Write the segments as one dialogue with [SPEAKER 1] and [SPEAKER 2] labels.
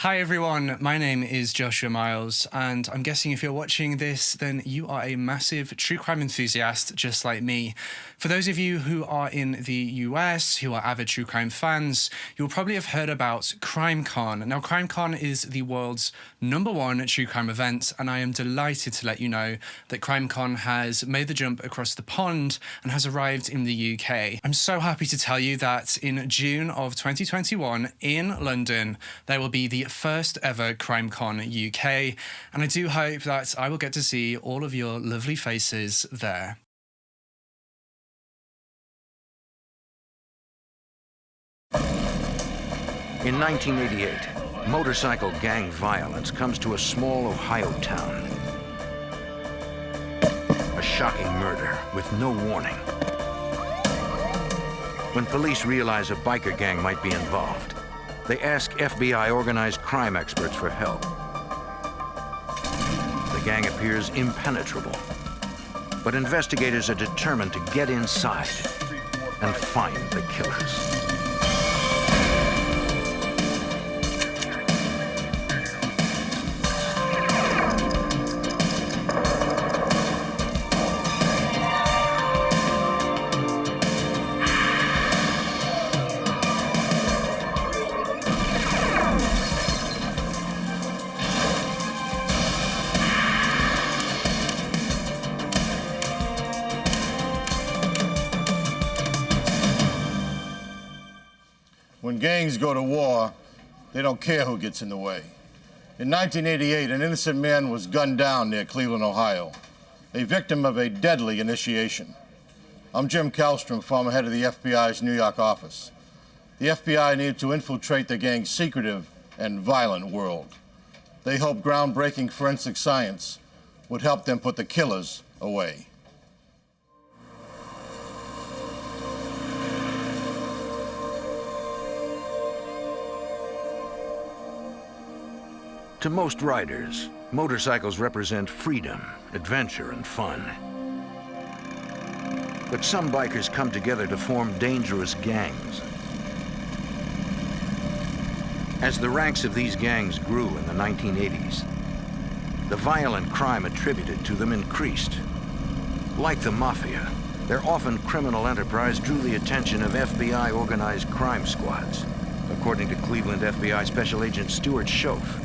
[SPEAKER 1] Hi everyone, my name is Joshua Miles, and I'm guessing if you're watching this, then you are a massive true crime enthusiast just like me. For those of you who are in the US, who are avid true crime fans, you'll probably have heard about CrimeCon. Now, CrimeCon is the world's #1 true crime event, and I am delighted to let you know that CrimeCon has made the jump across the pond and has arrived in the UK. I'm so happy to tell you that in June of 2021 in London, there will be the first ever CrimeCon UK, and I do hope that I will get to see all of your lovely faces there.
[SPEAKER 2] In 1988, motorcycle gang violence comes to a small Ohio town. A shocking murder with no warning. When police realize a biker gang might be involved, they ask FBI organized crime experts for help. The gang appears impenetrable, but investigators are determined to get inside and find the killers.
[SPEAKER 3] When gangs go to war, they don't care who gets in the way. In 1988, an innocent man was gunned down near Cleveland, Ohio, a victim of a deadly initiation. I'm Jim Kallstrom, former head of the FBI's New York office. The FBI needed to infiltrate the gang's secretive and violent world. They hoped groundbreaking forensic science would help them put the killers away.
[SPEAKER 2] To most riders, motorcycles represent freedom, adventure, and fun. But some bikers come together to form dangerous gangs. As the ranks of these gangs grew in the 1980s, the violent crime attributed to them increased. Like the mafia, their often criminal enterprise drew the attention of FBI organized crime squads, according to Cleveland FBI Special Agent Stuart Schoaf.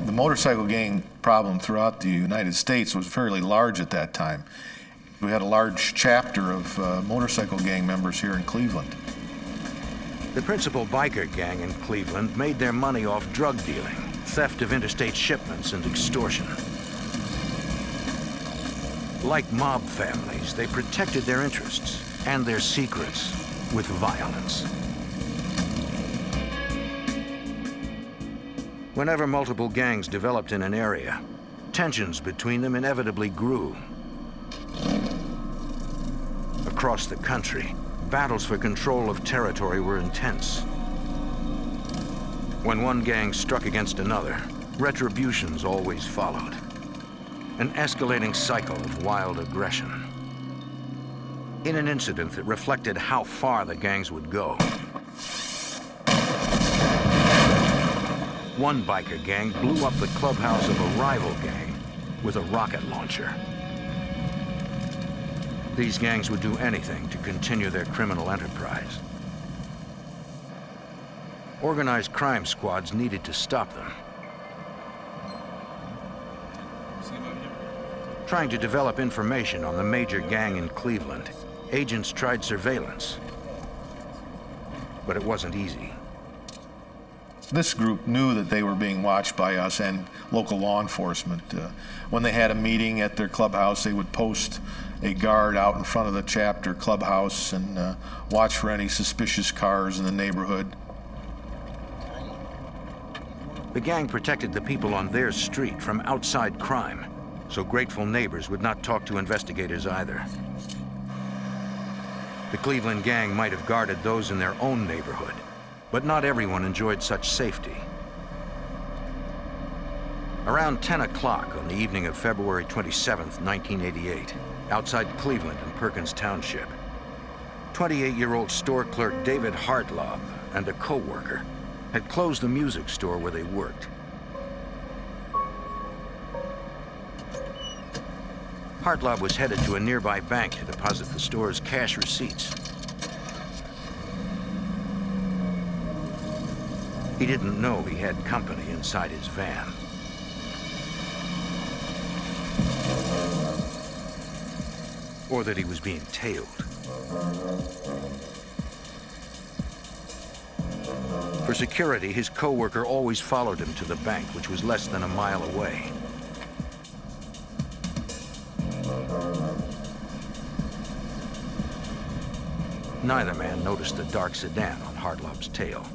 [SPEAKER 4] The motorcycle gang problem throughout the United States was fairly large at that time. We had a large chapter of motorcycle gang members here in Cleveland.
[SPEAKER 2] The principal biker gang in Cleveland made their money off drug dealing, theft of interstate shipments, and extortion. Like mob families, they protected their interests and their secrets with violence. Whenever multiple gangs developed in an area, tensions between them inevitably grew. Across the country, battles for control of territory were intense. When one gang struck against another, retributions always followed. An escalating cycle of wild aggression. In an incident that reflected how far the gangs would go, one biker gang blew up the clubhouse of a rival gang with a rocket launcher. These gangs would do anything to continue their criminal enterprise. Organized crime squads needed to stop them. Trying to develop information on the major gang in Cleveland, agents tried surveillance, but it wasn't easy.
[SPEAKER 4] This group knew that they were being watched by us and local law enforcement. When they had a meeting at their clubhouse, they would post a guard out in front of the chapter clubhouse and watch for any suspicious cars in the neighborhood.
[SPEAKER 2] The gang protected the people on their street from outside crime, so grateful neighbors would not talk to investigators either. The Cleveland gang might have guarded those in their own neighborhood, but not everyone enjoyed such safety. Around 10 o'clock on the evening of February 27, 1988, outside Cleveland in Perkins Township, 28-year-old store clerk David Hartlaub and a co-worker had closed the music store where they worked. Hartlaub was headed to a nearby bank to deposit the store's cash receipts. He didn't know he had company inside his van. Or that he was being tailed. For security, his co-worker always followed him to the bank, which was less than a mile away. Neither man noticed the dark sedan on Hartlaub's tail.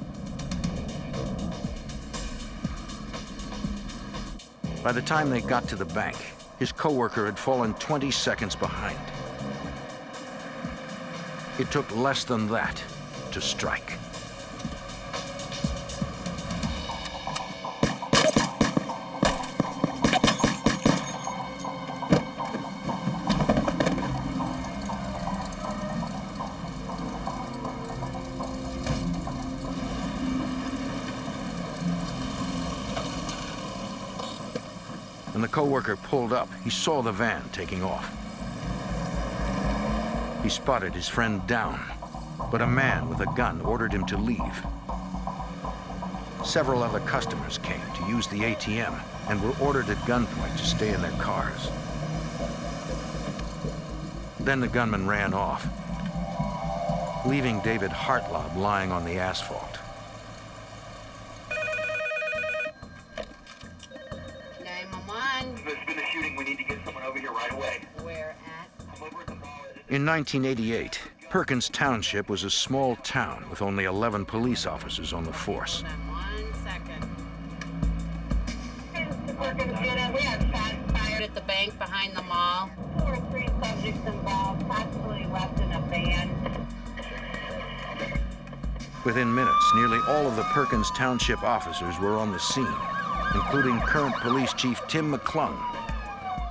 [SPEAKER 2] By the time they got to the bank, his co-worker had fallen 20 seconds behind. It took less than that to strike. When the co-worker pulled up, he saw the van taking off. He spotted his friend down, but a man with a gun ordered him to leave. Several other customers came to use the ATM and were ordered at gunpoint to stay in their cars. Then the gunman ran off, leaving David Hartlaub lying on the asphalt.
[SPEAKER 5] 911.
[SPEAKER 6] There's been a shooting. We need to get someone over here right away.
[SPEAKER 5] Where at?
[SPEAKER 6] I'm over at the mall.
[SPEAKER 2] In 1988, Perkins Township was a small town with only 11 police officers on the force.
[SPEAKER 5] Hold on 1 second.
[SPEAKER 7] We have shots fired
[SPEAKER 5] At the bank behind the mall.
[SPEAKER 7] 2 or 3 subjects involved, possibly left in a van.
[SPEAKER 2] Within minutes, nearly all of the Perkins Township officers were on the scene, including current police chief Tim McClung.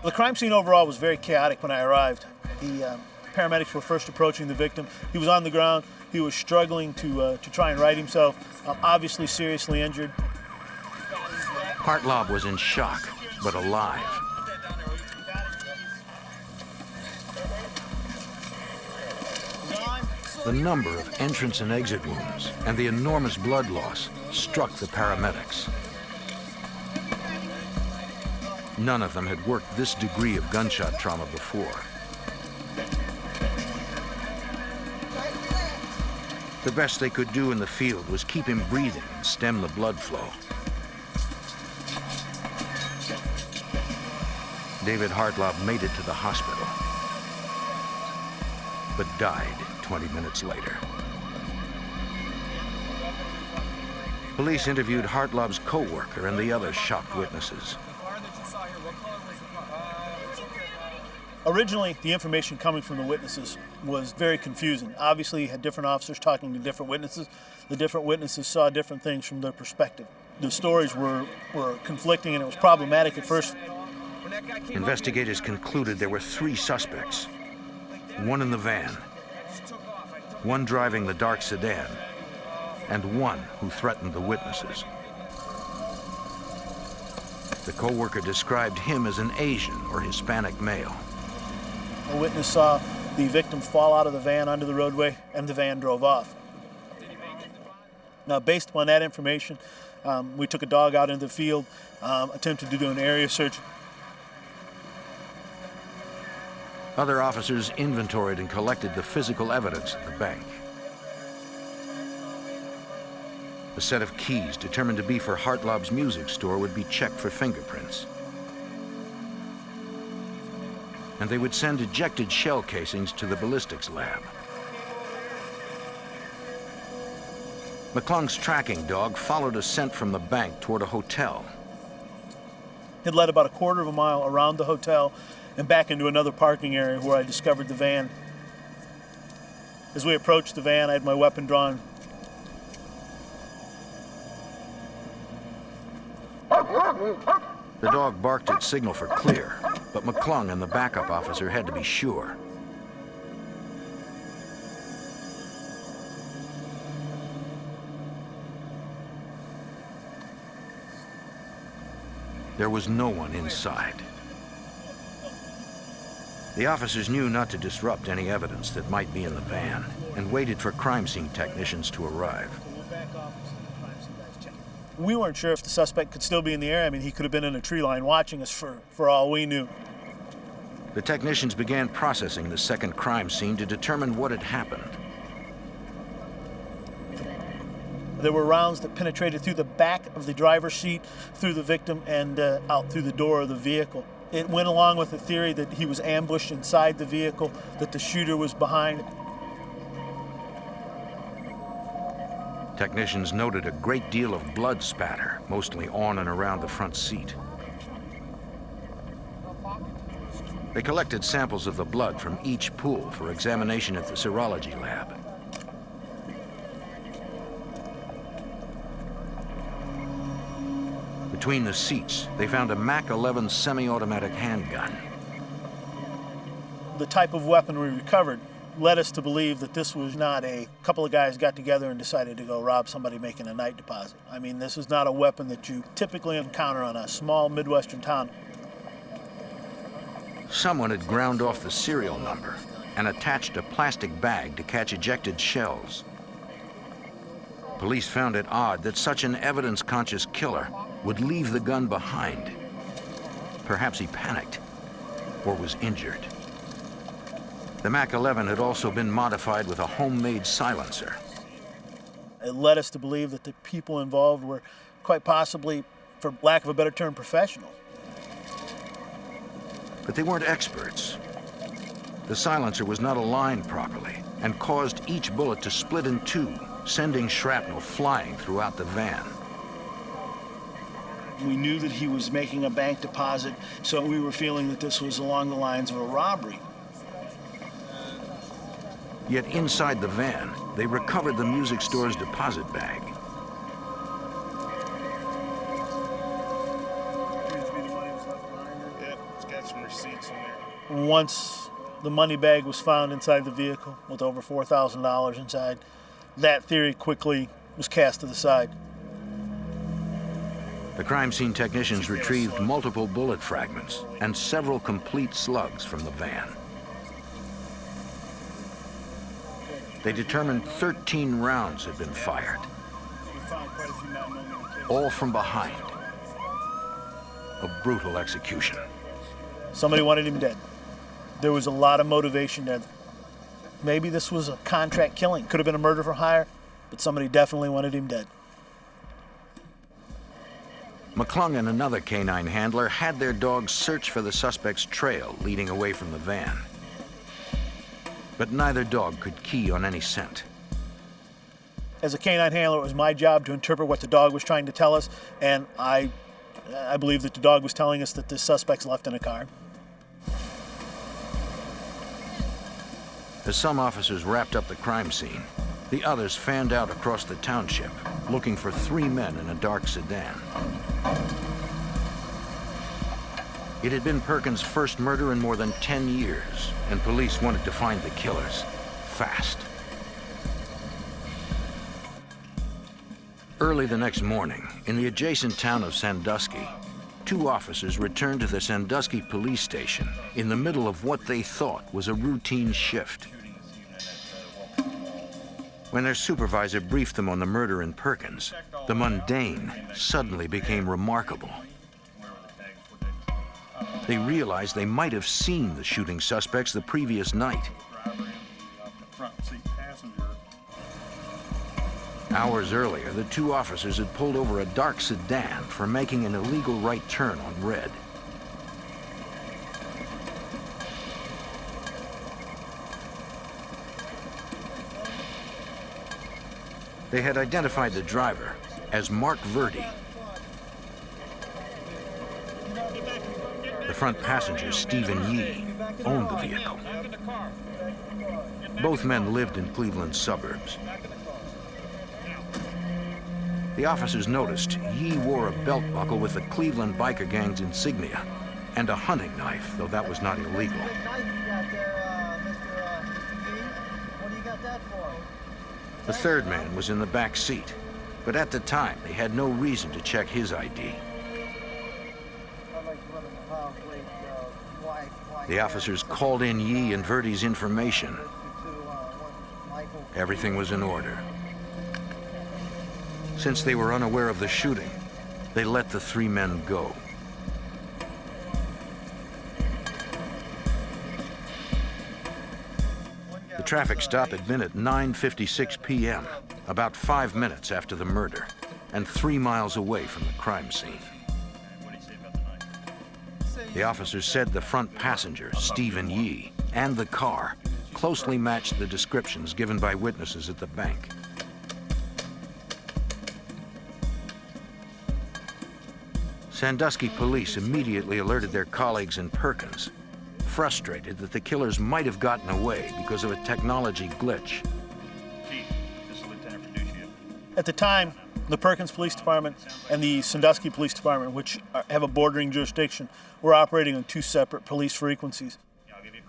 [SPEAKER 8] The crime scene overall was very chaotic when I arrived. The paramedics were first approaching the victim. He was on the ground. He was struggling to try and right himself, obviously seriously injured.
[SPEAKER 2] Hartlaub was in shock, but alive. The number of entrance and exit wounds and the enormous blood loss struck the paramedics. None of them had worked this degree of gunshot trauma before. The best they could do in the field was keep him breathing and stem the blood flow. David Hartlaub made it to the hospital, but died 20 minutes later. Police interviewed Hartlaub's co-worker and the other shocked witnesses.
[SPEAKER 8] Originally, the information coming from the witnesses was very confusing. Obviously, you had different officers talking to different witnesses. The different witnesses saw different things from their perspective. The stories were conflicting, and it was problematic at first.
[SPEAKER 2] Investigators concluded there were 3 suspects. One in the van, one driving the dark sedan, and one who threatened the witnesses. The co-worker described him as an Asian or Hispanic male.
[SPEAKER 8] A witness saw the victim fall out of the van onto the roadway, and the van drove off. Now, based upon that information, we took a dog out into the field, attempted to do an area search.
[SPEAKER 2] Other officers inventoried and collected the physical evidence at the bank. A set of keys determined to be for Hartlaub's music store would be checked for fingerprints. And they would send ejected shell casings to the ballistics lab. McClung's tracking dog followed a scent from the bank toward a hotel.
[SPEAKER 8] It led about a quarter of a mile around the hotel and back into another parking area where I discovered the van. As we approached the van, I had my weapon drawn.
[SPEAKER 2] The dog barked its signal for clear, but McClung and the backup officer had to be sure. There was no one inside. The officers knew not to disrupt any evidence that might be in the van and waited for crime scene technicians to arrive.
[SPEAKER 8] We weren't sure if the suspect could still be in the area. I mean, he could have been in a tree line watching us for all we knew.
[SPEAKER 2] The technicians began processing the second crime scene to determine what had happened.
[SPEAKER 8] There were rounds that penetrated through the back of the driver's seat, through the victim, and out through the door of the vehicle. It went along with the theory that he was ambushed inside the vehicle, that the shooter was behind.
[SPEAKER 2] Technicians noted a great deal of blood spatter, mostly on and around the front seat. They collected samples of the blood from each pool for examination at the serology lab. Between the seats, they found a MAC-11 semi-automatic handgun.
[SPEAKER 8] The type of weapon we recovered led us to believe that this was not a couple of guys got together and decided to go rob somebody making a night deposit. I mean, this is not a weapon that you typically encounter on a small Midwestern town.
[SPEAKER 2] Someone had ground off the serial number and attached a plastic bag to catch ejected shells. Police found it odd that such an evidence-conscious killer would leave the gun behind. Perhaps he panicked or was injured. The MAC-11 had also been modified with a homemade silencer.
[SPEAKER 8] It led us to believe that the people involved were quite possibly, for lack of a better term, professional.
[SPEAKER 2] But they weren't experts. The silencer was not aligned properly and caused each bullet to split in two, sending shrapnel flying throughout the van.
[SPEAKER 8] We knew that he was making a bank deposit, so we were feeling that this was along the lines of a robbery.
[SPEAKER 2] Yet inside the van, they recovered the music store's deposit bag.
[SPEAKER 9] Yep, it's got some receipts in there.
[SPEAKER 8] Once the money bag was found inside the vehicle with over $4,000 inside, that theory quickly was cast to the side.
[SPEAKER 2] The crime scene technicians retrieved multiple bullet fragments and several complete slugs from the van. They determined 13 rounds had been fired, all from behind. A brutal execution.
[SPEAKER 8] Somebody wanted him dead. There was a lot of motivation there. Maybe this was a contract killing. Could have been a murder for hire, but somebody definitely wanted him dead.
[SPEAKER 2] McClung and another canine handler had their dogs search for the suspect's trail leading away from the van. But neither dog could key on any scent.
[SPEAKER 8] As a canine handler, it was my job to interpret what the dog was trying to tell us, and I believe that the dog was telling us that this suspect's left in a car.
[SPEAKER 2] As some officers wrapped up the crime scene, the others fanned out across the township, looking for 3 men in a dark sedan. It had been Perkins' first murder in more than 10 years, and police wanted to find the killers fast. Early the next morning, in the adjacent town of Sandusky, 2 officers returned to the Sandusky police station in the middle of what they thought was a routine shift. When their supervisor briefed them on the murder in Perkins, the mundane suddenly became remarkable. They realized they might have seen the shooting suspects the previous night. Hours earlier, the 2 officers had pulled over a dark sedan for making an illegal right turn on red. They had identified the driver as Mark Verdi. The front passenger, Stephen Yee, owned the vehicle. Both men lived in Cleveland's suburbs. The officers noticed Yee wore a belt buckle with the Cleveland biker gang's insignia and a hunting knife, though that was not illegal. The third man was in the back seat, but at the time they had no reason to check his ID. The officers called in Yee and Verdi's information. Everything was in order. Since they were unaware of the shooting, they let the 3 men go. The traffic stop had been at 9:56 p.m., about 5 minutes after the murder, and 3 miles away from the crime scene. The officers said the front passenger, Stephen Yee, and the car closely matched the descriptions given by witnesses at the bank. Sandusky police immediately alerted their colleagues in Perkins, frustrated that the killers might have gotten away because of a technology glitch.
[SPEAKER 9] Chief, this is Lieutenant Fiducia.
[SPEAKER 8] At the time, the Perkins Police Department and the Sandusky Police Department, which have a bordering jurisdiction, were operating on 2 separate police frequencies.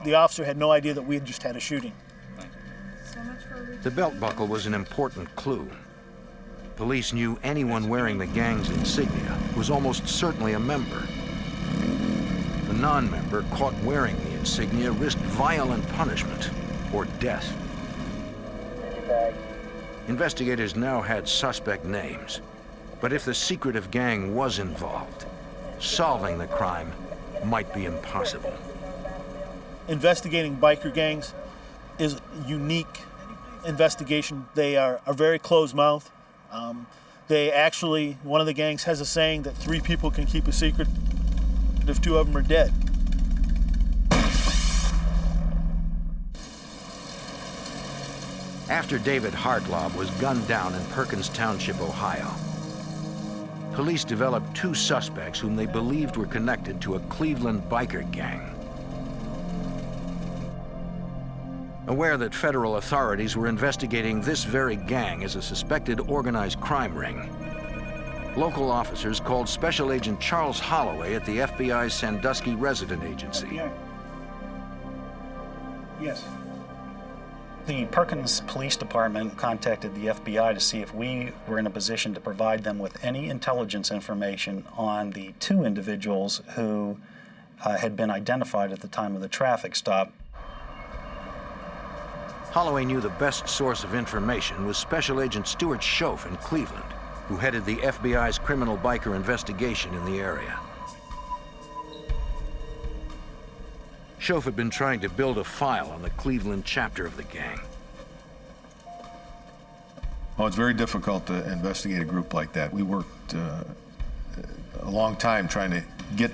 [SPEAKER 8] The officer had no idea that we had just had a shooting.
[SPEAKER 2] The belt buckle was an important clue. Police knew anyone wearing the gang's insignia was almost certainly a member. The non-member caught wearing the insignia risked violent punishment or death. Investigators now had suspect names, but if the secretive gang was involved, solving the crime might be impossible.
[SPEAKER 8] Investigating biker gangs is a unique investigation. They are very closed-mouthed. They actually, one of the gangs has a saying that 3 people can keep a secret if 2 of them are dead.
[SPEAKER 2] After David Hartlaub was gunned down in Perkins Township, Ohio, police developed 2 suspects whom they believed were connected to a Cleveland biker gang. Aware that federal authorities were investigating this very gang as a suspected organized crime ring, local officers called Special Agent Charles Holloway at the FBI's Sandusky Resident Agency.
[SPEAKER 10] Yeah. Yes.
[SPEAKER 11] The Perkins Police Department contacted the FBI to see if we were in a position to provide them with any intelligence information on the 2 individuals who had been identified at the time of the traffic stop.
[SPEAKER 2] Holloway knew the best source of information was Special Agent Stuart Schoaf in Cleveland, who headed the FBI's criminal biker investigation in the area. Schoaf had been trying to build a file on the Cleveland chapter of the gang.
[SPEAKER 4] Well, it's very difficult to investigate a group like that. We worked a long time trying to get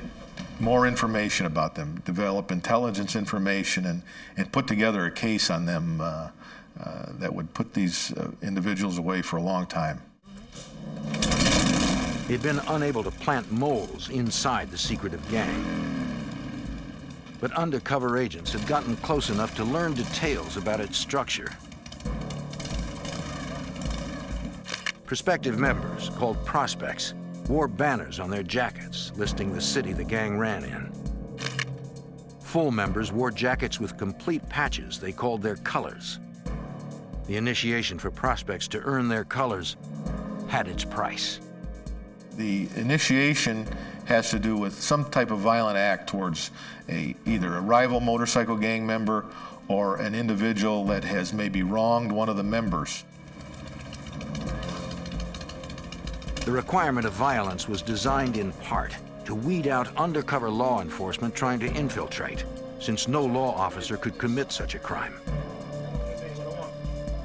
[SPEAKER 4] more information about them, develop intelligence information, and put together a case on them that would put these individuals away for a long time.
[SPEAKER 2] He'd been unable to plant moles inside the secretive gang. But undercover agents had gotten close enough to learn details about its structure. Prospective members, called prospects, wore banners on their jackets listing the city the gang ran in. Full members wore jackets with complete patches they called their colors. The initiation for prospects to earn their colors had its price.
[SPEAKER 4] The initiation has to do with some type of violent act towards either a rival motorcycle gang member or an individual that has maybe wronged one of the members.
[SPEAKER 2] The requirement of violence was designed in part to weed out undercover law enforcement trying to infiltrate, since no law officer could commit such a crime.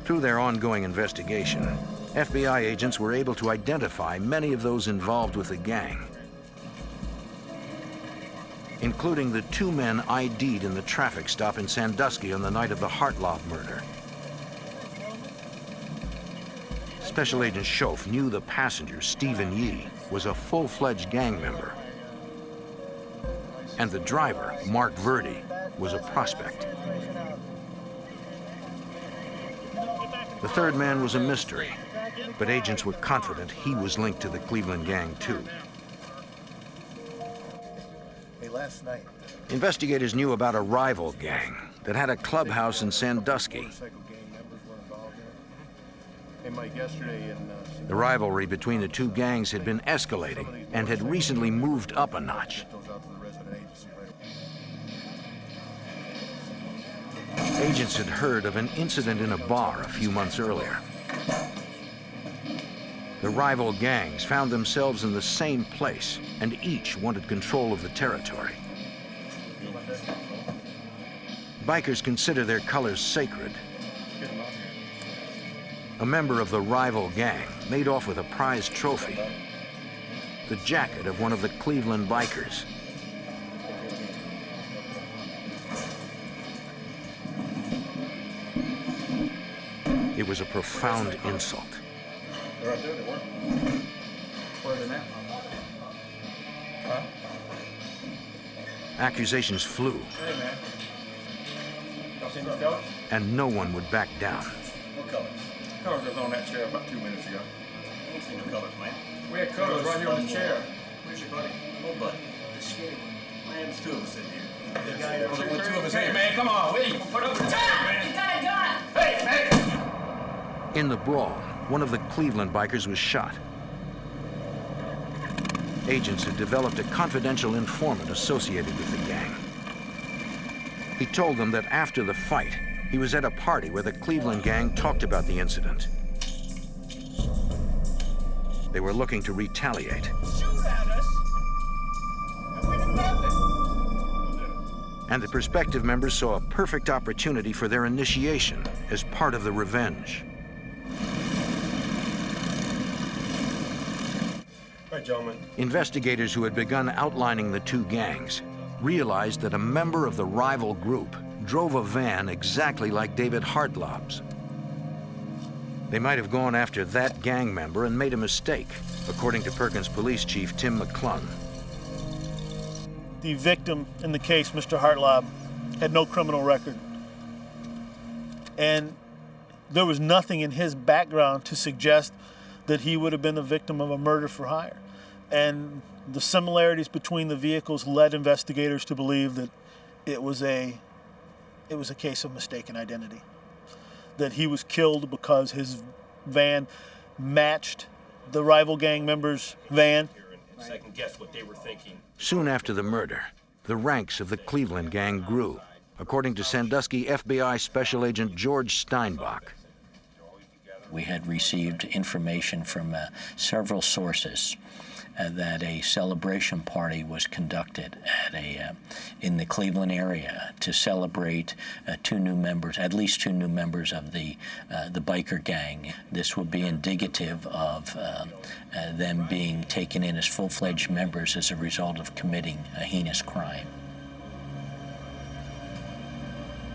[SPEAKER 2] Through their ongoing investigation, FBI agents were able to identify many of those involved with the gang, including the 2 men ID'd in the traffic stop in Sandusky on the night of the Hartlaub murder. Special Agent Schoaf knew the passenger, Stephen Yee, was a full-fledged gang member. And the driver, Mark Verdi, was a prospect. The 3rd man was a mystery, but agents were confident he was linked to the Cleveland gang, too.
[SPEAKER 4] Hey, last night,
[SPEAKER 2] Investigators knew about a rival gang that had a clubhouse in Sandusky.
[SPEAKER 4] hey, Mike, yesterday in
[SPEAKER 2] The rivalry between the 2 gangs had been escalating and had recently moved up a notch. Agents had heard of an incident in a bar a few months earlier. The rival gangs found themselves in the same place, and each wanted control of the territory. Bikers consider their colors sacred. A member of the rival gang made off with a prize trophy, the jacket of one of the Cleveland bikers. It was a profound insult.
[SPEAKER 9] They're out there, they work. Where are they now? Huh?
[SPEAKER 2] Accusations flew,
[SPEAKER 9] Hey, man. Y'all seen these colors?
[SPEAKER 2] and no one would back down.
[SPEAKER 9] What colors? Colors was on that chair about 2 minutes ago.
[SPEAKER 6] I don't see no colors, man.
[SPEAKER 9] We had colors right here on this chair.
[SPEAKER 6] Where's your buddy? No buddy. The skinny one. Man, there's two of us in here.
[SPEAKER 9] The
[SPEAKER 6] guy that only two of us
[SPEAKER 9] Hey,
[SPEAKER 6] here.
[SPEAKER 9] man, come on. Wait, put up the chair, man.
[SPEAKER 5] He's got a gun!
[SPEAKER 9] Hey, hey!
[SPEAKER 2] In the brawl, one of the Cleveland bikers was shot. Agents had developed a confidential informant associated with the gang. He told them that after the fight, he was at a party where the Cleveland gang talked about the incident. They were looking to retaliate.
[SPEAKER 6] Shoot at us. And we do nothing.
[SPEAKER 2] And the prospective members saw a perfect opportunity for their initiation as part of the revenge.
[SPEAKER 9] All right, gentlemen.
[SPEAKER 2] Investigators who had begun outlining the two gangs realized that a member of the rival group drove a van exactly like David Hartlob's. They might have gone after that gang member and made a mistake, according to Perkins Police Chief Tim McClung.
[SPEAKER 8] The victim in the case, Mr. Hartlob, had no criminal record. And there was nothing in his background to suggest that he would have been the victim of a murder for hire. And the similarities between the vehicles led investigators to believe that it was a case of mistaken identity. That he was killed because his van matched the rival gang member's van.
[SPEAKER 6] Second guess what they were thinking.
[SPEAKER 2] Soon after the murder, the ranks of the Cleveland gang grew, according to Sandusky FBI Special Agent George Steinbach.
[SPEAKER 10] We had received information from several sources that a celebration party was conducted at in the Cleveland area to celebrate two new members, at least two new members of the biker gang. This would be indicative of them being taken in as full-fledged members as a result of committing a heinous crime.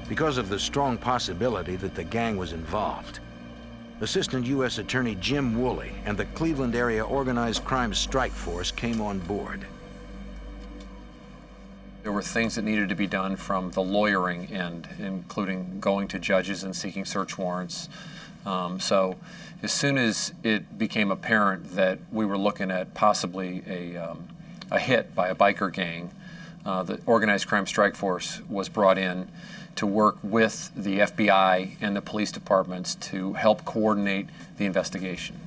[SPEAKER 2] Because of the strong possibility that the gang was involved, Assistant U.S. Attorney Jim Woolley and the Cleveland Area Organized Crime Strike Force came on board.
[SPEAKER 12] There were things that needed to be done from the lawyering end, including going to judges and seeking search warrants. So as soon as it became apparent that we were looking at possibly a hit by a biker gang, the Organized Crime Strike Force was brought in to work with the FBI and the police departments to help coordinate the investigation.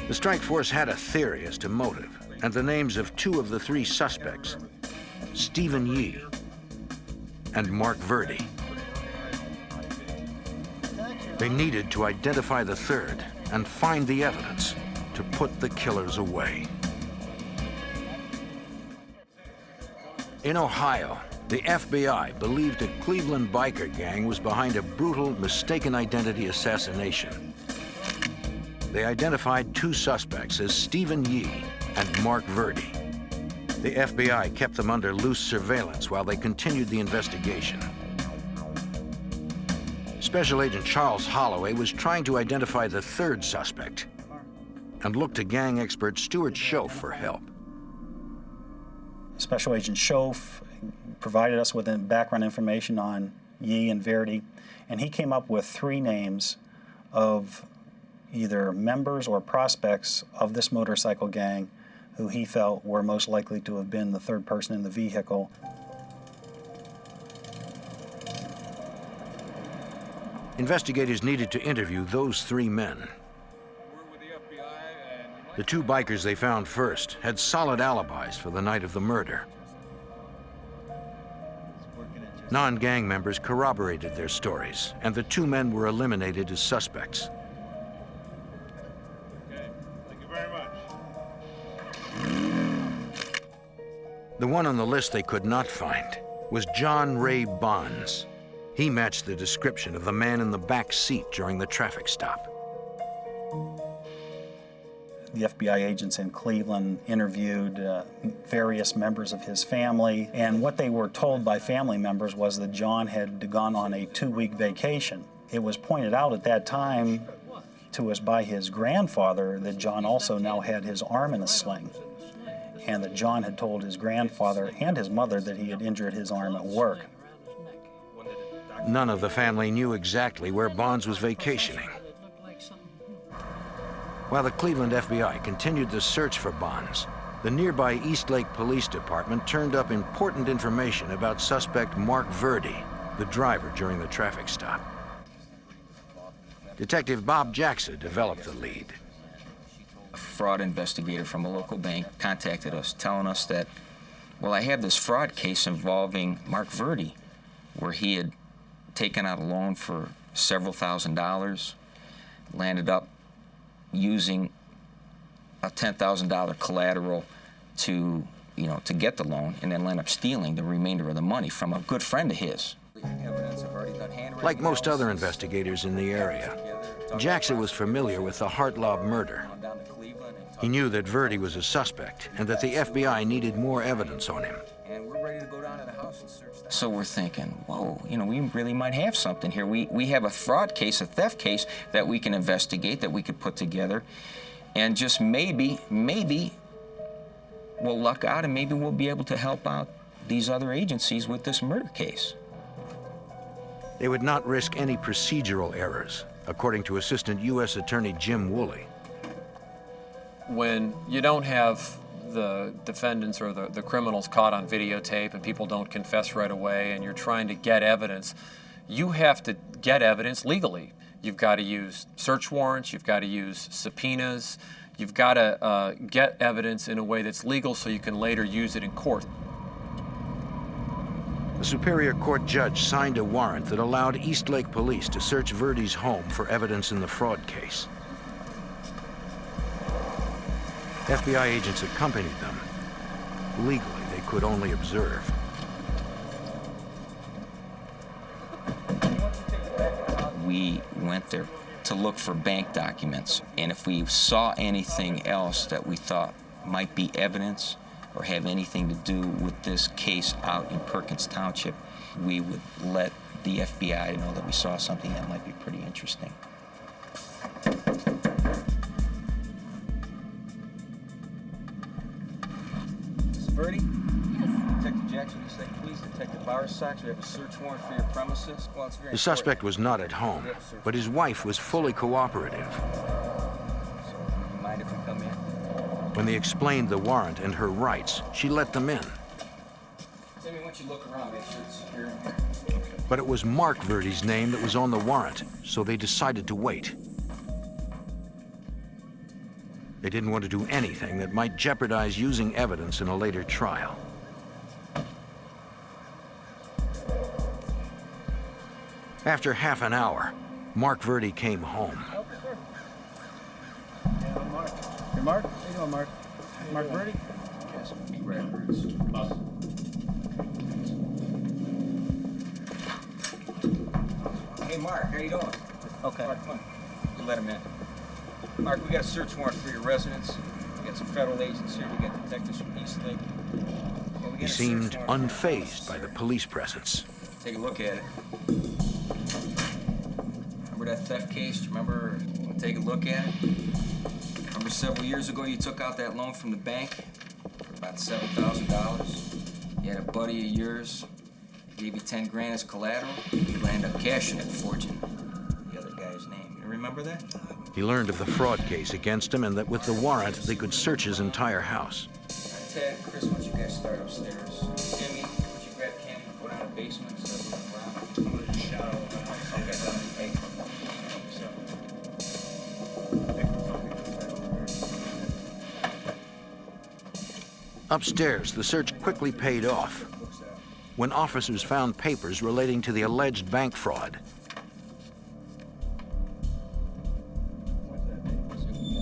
[SPEAKER 2] The strike force had a theory as to motive and the names of two of the three suspects, Stephen Yee and Mark Verdi. They needed to identify the third and find the evidence to put the killers away. In Ohio, the FBI believed a Cleveland biker gang was behind a brutal, mistaken identity assassination. They identified two suspects as Stephen Yee and Mark Verdi. The FBI kept them under loose surveillance while they continued the investigation. Special Agent Charles Holloway was trying to identify the third suspect and looked to gang expert Stuart Schoaf for help.
[SPEAKER 11] Special Agent Schoaf provided us with background information on Yee and Verdi, and he came up with three names of either members or prospects of this motorcycle gang who he felt were most likely to have been the third person in the vehicle.
[SPEAKER 2] Investigators needed to interview those three men. The two bikers they found first had solid alibis for the night of the murder. Non-gang members corroborated their stories, and the two men were eliminated as suspects.
[SPEAKER 3] Okay, thank you very much.
[SPEAKER 2] The one on the list they could not find was John Ray Bonds. He matched the description of the man in the back seat during the traffic stop.
[SPEAKER 11] The FBI agents in Cleveland interviewed various members of his family, and what they were told by family members was that John had gone on a 2-week vacation. It was pointed out at that time to us by his grandfather that John also now had his arm in a sling, and that John had told his grandfather and his mother that he had injured his arm at work.
[SPEAKER 2] None of the family knew exactly where Bonds was vacationing. While the Cleveland FBI continued the search for Bonds, the nearby Eastlake Police Department turned up important information about suspect Mark Verdi, the driver during the traffic stop. Detective Bob Jackson developed the lead.
[SPEAKER 13] A fraud investigator from a local bank contacted us telling us that, well, I have this fraud case involving Mark Verdi, where he had taken out a loan for several $1,000s, landed up using a $10,000 collateral to get the loan, and then end up stealing the remainder of the money from a good friend of his.
[SPEAKER 2] Like most other investigators in the area, Jackson was familiar with the Hartlaub murder. He knew that Verdi was a suspect and that the FBI needed more evidence on him.
[SPEAKER 13] So we're thinking, whoa, we really might have something here. We have a fraud case, a theft case that we can investigate, that we could put together, and just maybe we'll luck out and maybe we'll be able to help out these other agencies with this murder case.
[SPEAKER 2] They would not risk any procedural errors, according to Assistant U.S. Attorney Jim Woolley.
[SPEAKER 12] When you don't have the defendants or the criminals caught on videotape and people don't confess right away and you're trying to get evidence, you have to get evidence legally. You've got to use search warrants, you've got to use subpoenas, you've got to get evidence in a way that's legal so you can later use it in court.
[SPEAKER 2] The Superior Court judge signed a warrant that allowed Eastlake Police to search Verdi's home for evidence in the fraud case. FBI agents accompanied them. Legally, they could only observe.
[SPEAKER 13] We went there to look for bank documents, and if we saw anything else that we thought might be evidence or have anything to do with this case out in Perkins Township, we would let the FBI know that we saw something that might be pretty interesting.
[SPEAKER 6] Verdi? Yes. Detective Jackson, you say, please, Detective Bowersox, we have a search warrant for your premises. Well, it's very
[SPEAKER 2] The suspect was not at home, but his wife was fully cooperative.
[SPEAKER 6] So, you mind if we come in?
[SPEAKER 2] When they explained the warrant and her rights, she let them in.
[SPEAKER 6] Sammy, why don't you look around, make sure it's secure.
[SPEAKER 2] But it was Mark Verdi's name that was on the warrant, so they decided to wait. They didn't want to do anything that might jeopardize using evidence in a later trial. After half an hour, Mark Verdi came home.
[SPEAKER 8] Yeah, I'm Mark. Hey, Mark? How you doing, Mark? Mark Verdi?
[SPEAKER 6] Yes, meet records. Hey, Mark, how you doing?
[SPEAKER 8] Okay.
[SPEAKER 6] Mark, come on. You let him in. Mark, we got a search warrant for your residence. We got some federal agents here. We got detectives from Eastlake. Yeah,
[SPEAKER 2] He seemed unfazed by the police presence.
[SPEAKER 6] Take a look at it. Remember that theft case? Do you remember? Take a look at it. Remember several years ago you took out that loan from the bank for about $7,000? You had a buddy of yours, gave you 10 grand as collateral. You ended up cashing it, forging the other guy's name. You remember that?
[SPEAKER 2] He learned of the fraud case against him and that with the warrant, they could search his entire house.
[SPEAKER 6] Ted, Chris, why don't you guys start upstairs? Jimmy, why don't you grab Kenny and go down to the basement and start looking around? I'm gonna just shout out. Okay, hey.
[SPEAKER 2] Upstairs, the search quickly paid off. when officers found papers relating to the alleged bank fraud.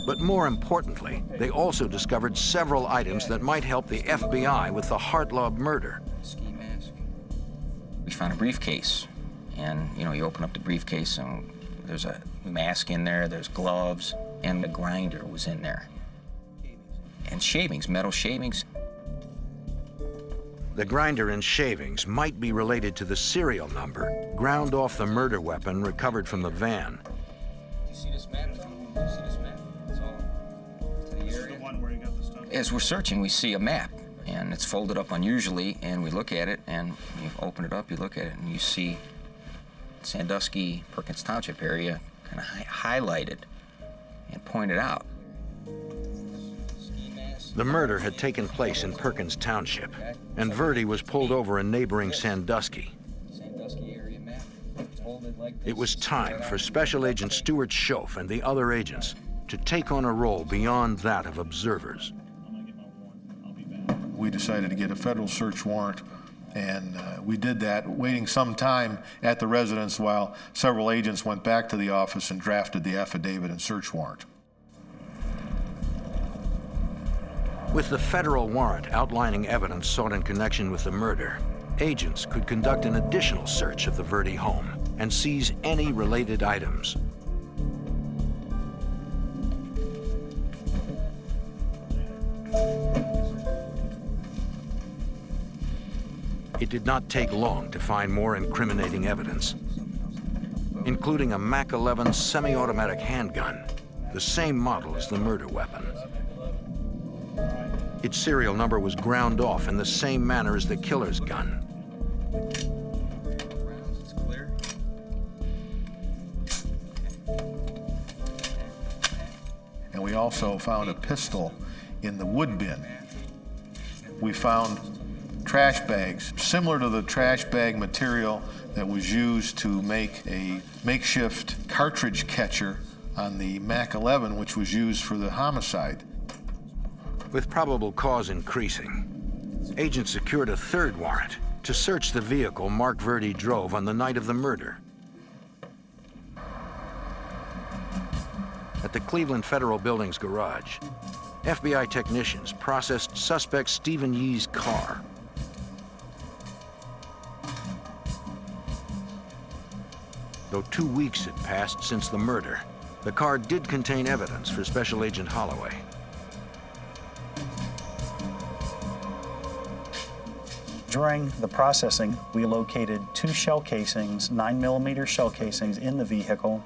[SPEAKER 2] But more importantly, they also discovered several items that might help the FBI with the Hartlaub murder.
[SPEAKER 13] Ski mask. We found a briefcase, and you open up the briefcase and there's a mask in there, there's gloves, and the grinder was in there. And shavings, metal shavings.
[SPEAKER 2] The grinder and shavings might be related to the serial number ground off the murder weapon recovered from the van.
[SPEAKER 6] Do you see this map? Do you see this map? It's all to the
[SPEAKER 9] This is
[SPEAKER 6] area.
[SPEAKER 9] the one where you got the stuff.
[SPEAKER 13] As we're searching, we see a map, and it's folded up unusually, and we look at it, and you open it up, you look at it, and you see Sandusky, Perkins Township area kind of highlighted and pointed out.
[SPEAKER 2] The murder had taken place in Perkins Township, and Verdi was pulled over in neighboring Sandusky.
[SPEAKER 6] Sandusky area map. Folded like this.
[SPEAKER 2] It was time for Special Agent Stuart Schoaf and the other agents to take on a role beyond that of observers.
[SPEAKER 4] We decided to get a federal search warrant, and we did that, waiting some time at the residence while several agents went back to the office and drafted the affidavit and search warrant.
[SPEAKER 2] With the federal warrant outlining evidence sought in connection with the murder, agents could conduct an additional search of the Verdi home and seize any related items. It did not take long to find more incriminating evidence, including a Mac 11 semi-automatic handgun, the same model as the murder weapon. Its serial number was ground off in the same manner as the killer's gun.
[SPEAKER 6] It's clear.
[SPEAKER 4] And we also found a pistol in the wood bin. We found trash bags, similar to the trash bag material that was used to make a makeshift cartridge catcher on the Mac 11, which was used for the homicide.
[SPEAKER 2] With probable cause increasing, agents secured a third warrant to search the vehicle Mark Verdi drove on the night of the murder. At the Cleveland Federal Building's garage, FBI technicians processed suspect Stephen Yee's car. Though 2 weeks had passed since the murder, the car did contain evidence for Special Agent Holloway.
[SPEAKER 11] During the processing, we located 2 shell casings, 9mm shell casings in the vehicle.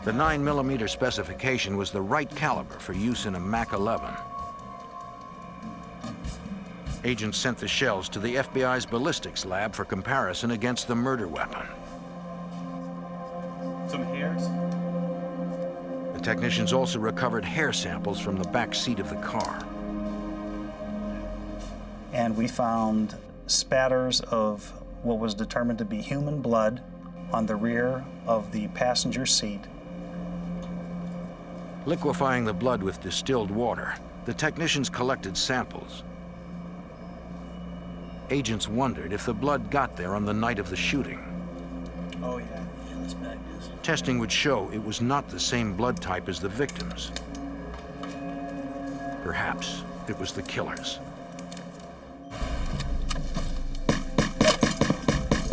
[SPEAKER 2] The 9mm specification was the right caliber for use in a Mac 11. Agents sent the shells to the FBI's ballistics lab for comparison against the murder weapon.
[SPEAKER 9] Some hairs?
[SPEAKER 2] The technicians also recovered hair samples from the back seat of the car.
[SPEAKER 11] And we found spatters of what was determined to be human blood on the rear of the passenger seat.
[SPEAKER 2] Liquefying the blood with distilled water, the technicians collected samples. Agents wondered if the blood got there on the night of the shooting.
[SPEAKER 8] Oh, yeah. Yeah, this bag is.
[SPEAKER 2] Testing would show it was not the same blood type as the victims. Perhaps it was the killer's.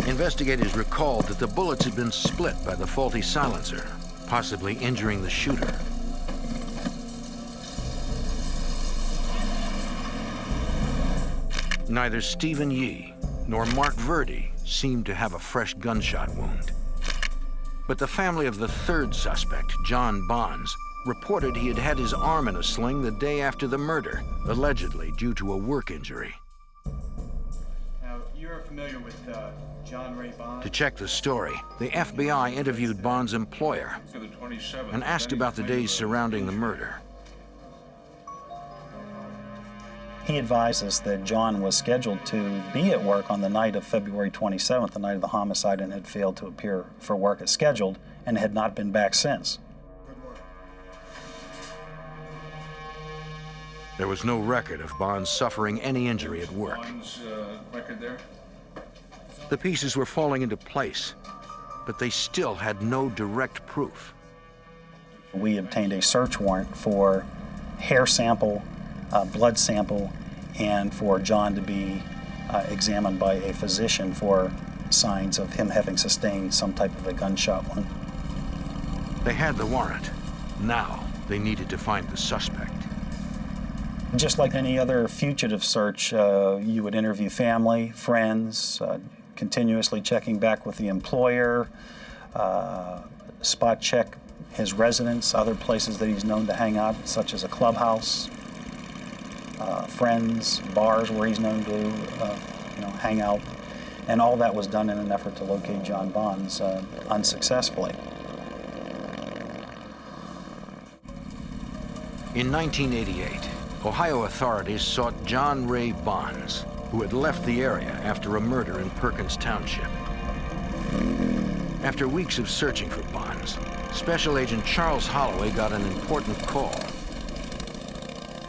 [SPEAKER 2] Investigators recalled that the bullets had been split by the faulty silencer, possibly injuring the shooter. Neither Stephen Yee nor Mark Verdi seemed to have a fresh gunshot wound. But the family of the third suspect, John Bonds, reported he had had his arm in a sling the day after the murder, allegedly due to a work injury.
[SPEAKER 9] Now, you're familiar with John Ray Bond?
[SPEAKER 2] To check the story, the FBI interviewed Bond's employer and asked about the days surrounding the murder.
[SPEAKER 11] He advised us that John was scheduled to be at work on the night of February 27th, the night of the homicide, and had failed to appear for work as scheduled and had not been back since.
[SPEAKER 2] There was no record of Bonds suffering any injury at work.
[SPEAKER 12] Record there?
[SPEAKER 2] The pieces were falling into place, but they still had no direct proof.
[SPEAKER 11] We obtained a search warrant for hair sample, blood sample, and for John to be examined by a physician for signs of him having sustained some type of a gunshot wound.
[SPEAKER 2] They had the warrant. Now they needed to find the suspect.
[SPEAKER 11] Just like any other fugitive search, you would interview family, friends, continuously checking back with the employer, spot check his residence, other places that he's known to hang out, such as a clubhouse, friends, bars where he's known to hang out. And all that was done in an effort to locate John Bonds unsuccessfully.
[SPEAKER 2] In 1988, Ohio authorities sought John Ray Bonds, who had left the area after a murder in Perkins Township. After weeks of searching for Bonds, Special Agent Charles Holloway got an important call.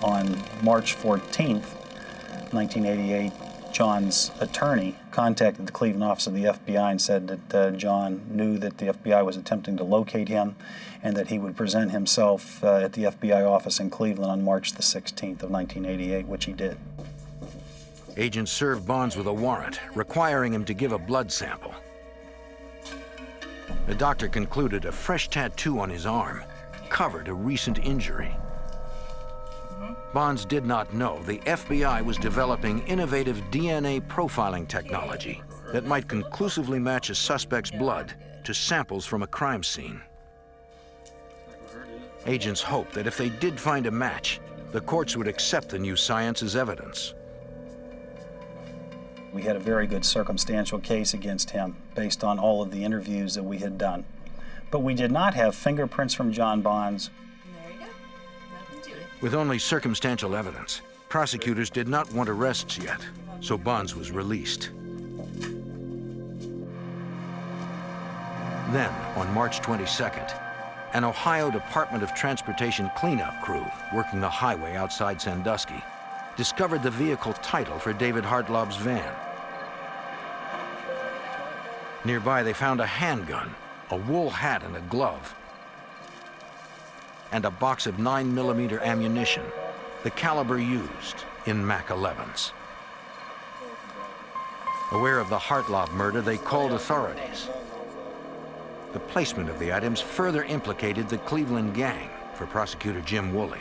[SPEAKER 11] On March 14th, 1988, John's attorney contacted the Cleveland office of the FBI and said that John knew that the FBI was attempting to locate him and that he would present himself at the FBI office in Cleveland on March the 16th of 1988, which he did.
[SPEAKER 2] Agents served Bonds with a warrant requiring him to give a blood sample. The doctor concluded a fresh tattoo on his arm covered a recent injury. Bonds did not know the FBI was developing innovative DNA profiling technology that might conclusively match a suspect's blood to samples from a crime scene. Agents hoped that if they did find a match, the courts would accept the new science as evidence.
[SPEAKER 11] We had a very good circumstantial case against him based on all of the interviews that we had done. But we did not have fingerprints from John Bonds.
[SPEAKER 5] There you go. Nothing to it.
[SPEAKER 2] With only circumstantial evidence, prosecutors did not want arrests yet, so Bonds was released. Then, on March 22nd, an Ohio Department of Transportation cleanup crew working the highway outside Sandusky discovered the vehicle title for David Hartlob's van. Nearby, they found a handgun, a wool hat and a glove, and a box of 9mm ammunition, the caliber used in Mac 11s. Aware of the Hartlob murder, they called authorities. The placement of the items further implicated the Cleveland gang for prosecutor Jim Woolley.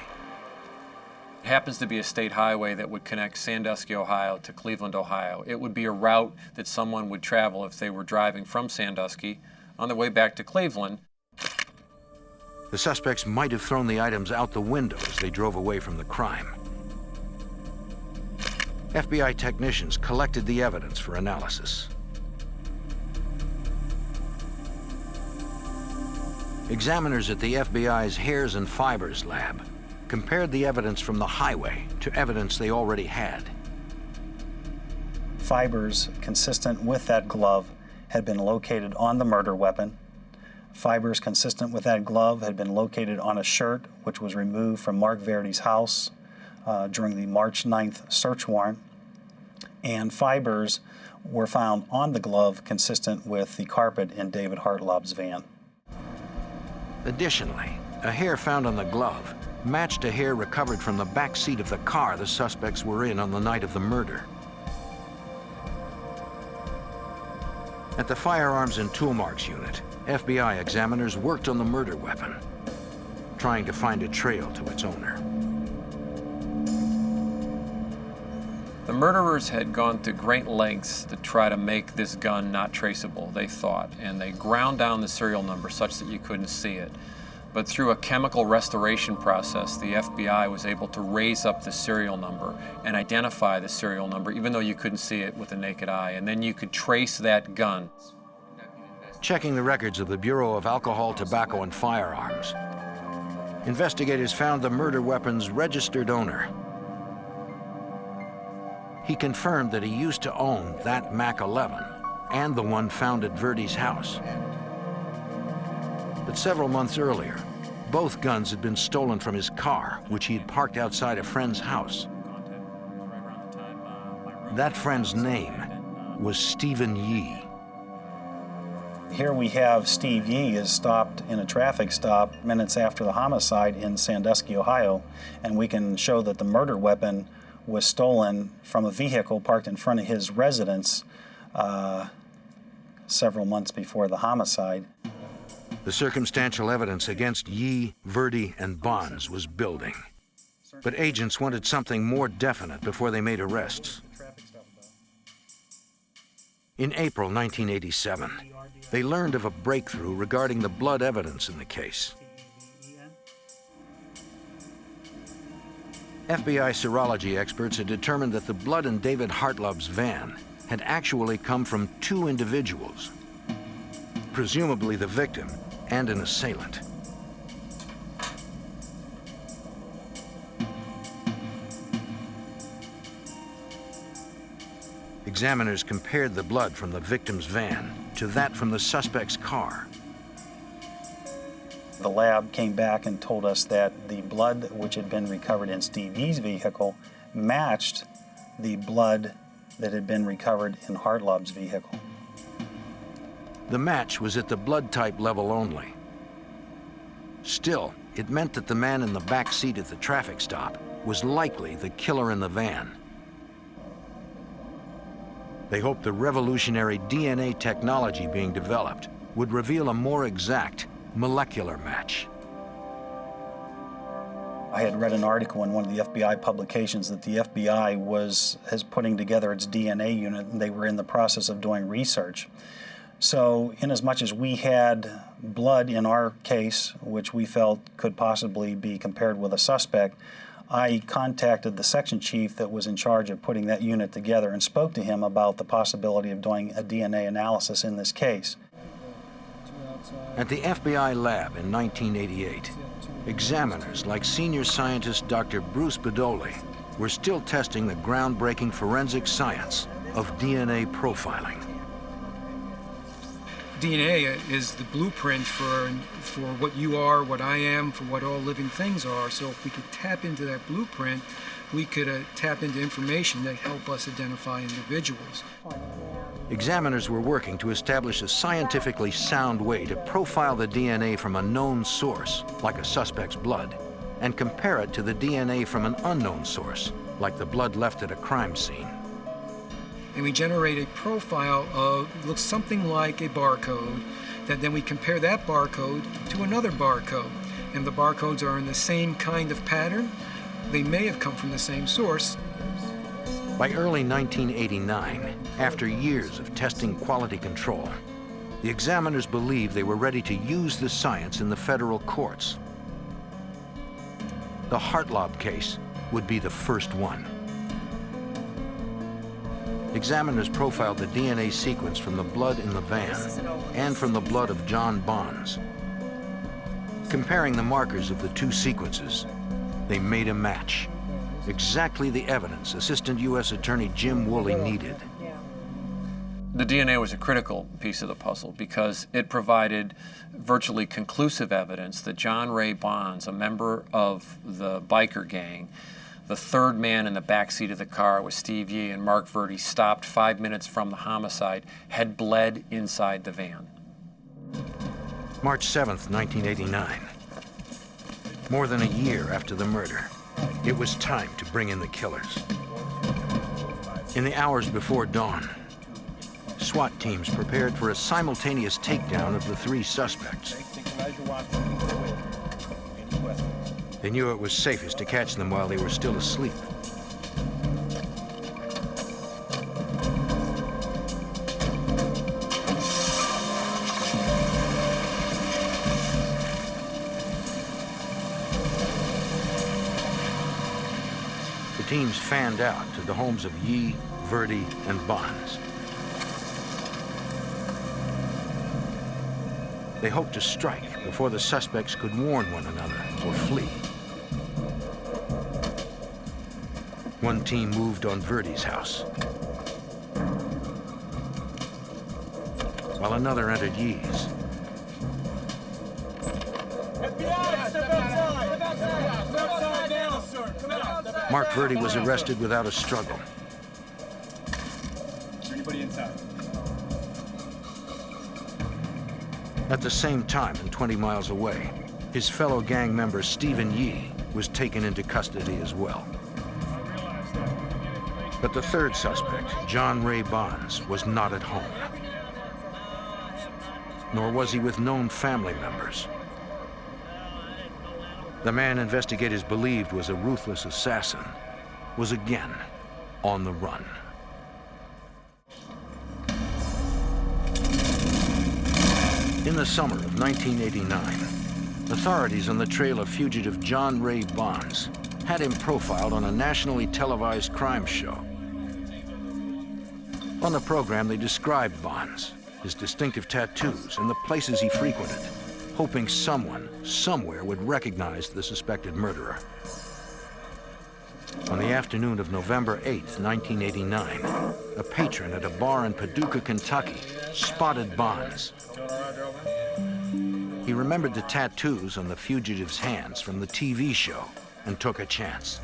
[SPEAKER 12] It happens to be a state highway that would connect Sandusky, Ohio to Cleveland, Ohio. It would be a route that someone would travel if they were driving from Sandusky on their way back to Cleveland.
[SPEAKER 2] The suspects might have thrown the items out the window as they drove away from the crime. FBI technicians collected the evidence for analysis. Examiners at the FBI's Hairs and Fibers lab compared the evidence from the highway to evidence they already had.
[SPEAKER 11] Fibers consistent with that glove had been located on the murder weapon. Fibers consistent with that glove had been located on a shirt which was removed from Mark Verdi's house during the March 9th search warrant. And fibers were found on the glove consistent with the carpet in David Hartlob's van.
[SPEAKER 2] Additionally, a hair found on the glove matched a hair recovered from the back seat of the car the suspects were in on the night of the murder. At the Firearms and Tool Marks Unit, FBI examiners worked on the murder weapon, trying to find a trail to its owner.
[SPEAKER 12] The murderers had gone to great lengths to try to make this gun not traceable, they thought, and they ground down the serial number such that you couldn't see it. But through a chemical restoration process, the FBI was able to raise up the serial number and identify the serial number, even though you couldn't see it with the naked eye. And then you could trace that gun.
[SPEAKER 2] Checking the records of the Bureau of Alcohol, Tobacco, and Firearms, investigators found the murder weapon's registered owner. He confirmed that he used to own that Mac 11 and the one found at Verdi's house. But several months earlier, Both guns had been stolen from his car, which he had parked outside a friend's house. That friend's name was Stephen Yee.
[SPEAKER 11] Here we have Steve Yee is stopped in a traffic stop minutes after the homicide in Sandusky, Ohio, and we can show that the murder weapon was stolen from a vehicle parked in front of his residence several months before the homicide.
[SPEAKER 2] The circumstantial evidence against Yee, Verdi, and Bonds was building. But agents wanted something more definite before they made arrests. In April 1987, they learned of a breakthrough regarding the blood evidence in the case. FBI serology experts had determined that the blood in David Hartlub's van had actually come from two individuals, presumably the victim and an assailant. Examiners compared the blood from the victim's van to that from the suspect's car.
[SPEAKER 11] The lab came back and told us that the blood which had been recovered in Steve Yee's vehicle matched the blood that had been recovered in Hartlub's vehicle.
[SPEAKER 2] The match was at the blood type level only. Still, it meant that the man in the back seat at the traffic stop was likely the killer in the van. They hoped the revolutionary DNA technology being developed would reveal a more exact molecular match.
[SPEAKER 11] I had read an article in one of the FBI publications that the FBI is putting together its DNA unit, and they were in the process of doing research. So inasmuch as we had blood in our case, which we felt could possibly be compared with a suspect, I contacted the section chief that was in charge of putting that unit together and spoke to him about the possibility of doing a DNA analysis in this case.
[SPEAKER 2] At the FBI lab in 1988, examiners like senior scientist Dr. Bruce Bedoli were still testing the groundbreaking forensic science of DNA profiling.
[SPEAKER 14] DNA is the blueprint for what you are, what I am, for what all living things are. So if we could tap into that blueprint, we could tap into information that help us identify individuals.
[SPEAKER 2] Examiners were working to establish a scientifically sound way to profile the DNA from a known source, like a suspect's blood, and compare it to the DNA from an unknown source, like the blood left at a crime scene.
[SPEAKER 14] And we generate a profile of, looks something like a barcode, that then we compare that barcode to another barcode. And the barcodes are in the same kind of pattern. They may have come from the same source.
[SPEAKER 2] By early 1989, after years of testing quality control, the examiners believed they were ready to use the science in the federal courts. The Hartlub case would be the first one. Examiners profiled the DNA sequence from the blood in the van and from the blood of John Bonds. Comparing the markers of the two sequences, they made a match. Exactly the evidence Assistant U.S. Attorney Jim Woolley needed.
[SPEAKER 12] The DNA was a critical piece of the puzzle because it provided virtually conclusive evidence that John Ray Bonds, a member of the biker gang, the third man in the backseat of the car with Steve Yee and Mark Verdi, stopped 5 minutes from the homicide, had bled inside the van.
[SPEAKER 2] March 7th, 1989. More than a year after the murder, it was time to bring in the killers. In the hours before dawn, SWAT teams prepared for a simultaneous takedown of the three suspects. They knew it was safest to catch them while they were still asleep. The teams fanned out to the homes of Yee, Verdi, and Bonds. They hoped to strike before the suspects could warn one another or flee. One team moved on Verdi's house, while another entered Yee's. Mark Verdi was arrested without a struggle.
[SPEAKER 9] Anybody inside?
[SPEAKER 2] At the same time, and 20 miles away, his fellow gang member Stephen Yee was taken into custody as well. But the third suspect, John Ray Bonds, was not at home. Nor was he with known family members. The man investigators believed was a ruthless assassin was again on the run. In the summer of 1989, authorities on the trail of fugitive John Ray Bonds had him profiled on a nationally televised crime show. On the program, they described Bonds, his distinctive tattoos, and the places he frequented, hoping someone, somewhere, would recognize the suspected murderer. On the afternoon of November 8, 1989, a patron at a bar in Paducah, Kentucky, spotted Bonds. He remembered the tattoos on the fugitive's hands from the TV show and took a chance.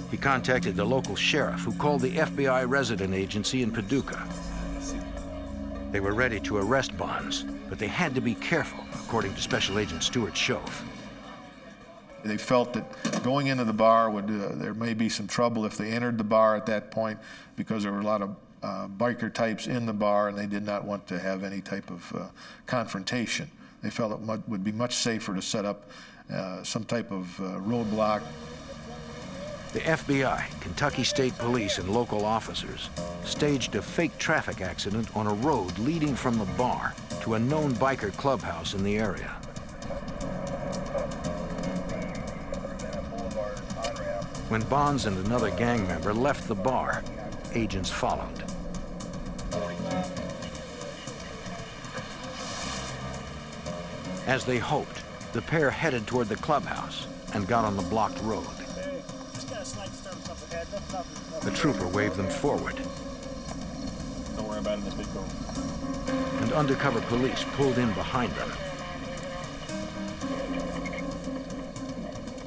[SPEAKER 2] He contacted the local sheriff, who called the FBI resident agency in Paducah. They were ready to arrest Bonds, but they had to be careful, according to Special Agent Stuart Shove.
[SPEAKER 4] They felt that going into the bar there may be some trouble if they entered the bar at that point, because there were a lot of biker types in the bar, and they did not want to have any type of confrontation. They felt it would be much safer to set up some type of roadblock.
[SPEAKER 2] The FBI, Kentucky State Police, and local officers staged a fake traffic accident on a road leading from the bar to a known biker clubhouse in the area. When Bonds and another gang member left the bar, agents followed. As they hoped, the pair headed toward the clubhouse and got on the blocked road. The trooper waved them forward.
[SPEAKER 9] Don't worry about it, this big girl.
[SPEAKER 2] And undercover police pulled in behind them.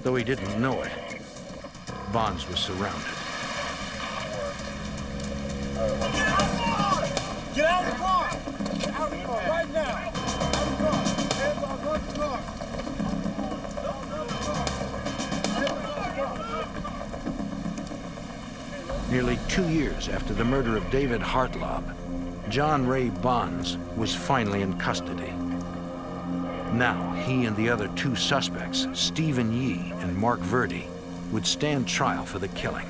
[SPEAKER 2] Though he didn't know it, Bonds was surrounded.
[SPEAKER 15] Get out of the car! Get out of the car right now! Out of the car! Hands on the car!
[SPEAKER 2] Nearly 2 years after the murder of David Hartlaub, John Ray Bonds was finally in custody. Now, he and the other two suspects, Stephen Yee and Mark Verdi, would stand trial for the killing.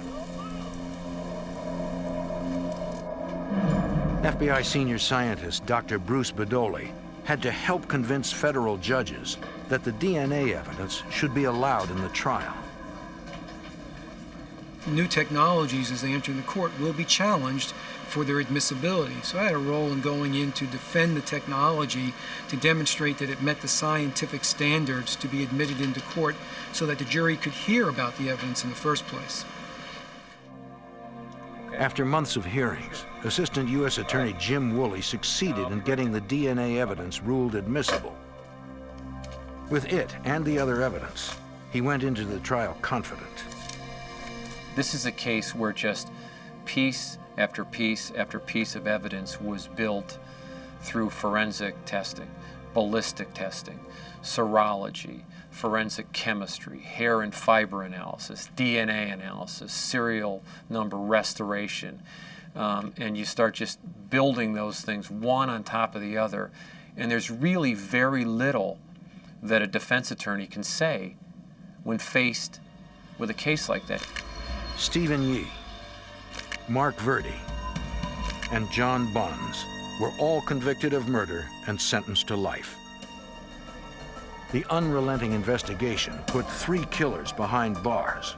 [SPEAKER 2] FBI senior scientist Dr. Bruce Bedoli had to help convince federal judges that the DNA evidence should be allowed in the trial.
[SPEAKER 14] New technologies, as they enter the court, will be challenged for their admissibility. So I had a role in going in to defend the technology, to demonstrate that it met the scientific standards to be admitted into court so that the jury could hear about the evidence in the first place.
[SPEAKER 2] After months of hearings, Assistant U.S. Attorney Jim Woolley succeeded in getting the DNA evidence ruled admissible. With it and the other evidence, he went into the trial confident.
[SPEAKER 12] This is a case where just piece after piece after piece of evidence was built through forensic testing, ballistic testing, serology, forensic chemistry, hair and fiber analysis, DNA analysis, serial number restoration, and you start just building those things one on top of the other, and there's really very little that a defense attorney can say when faced with a case like that.
[SPEAKER 2] Stephen Yee, Mark Verdi, and John Bonds were all convicted of murder and sentenced to life. The unrelenting investigation put 3 killers behind bars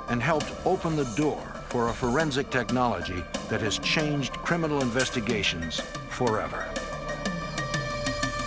[SPEAKER 2] and helped open the door for a forensic technology that has changed criminal investigations forever.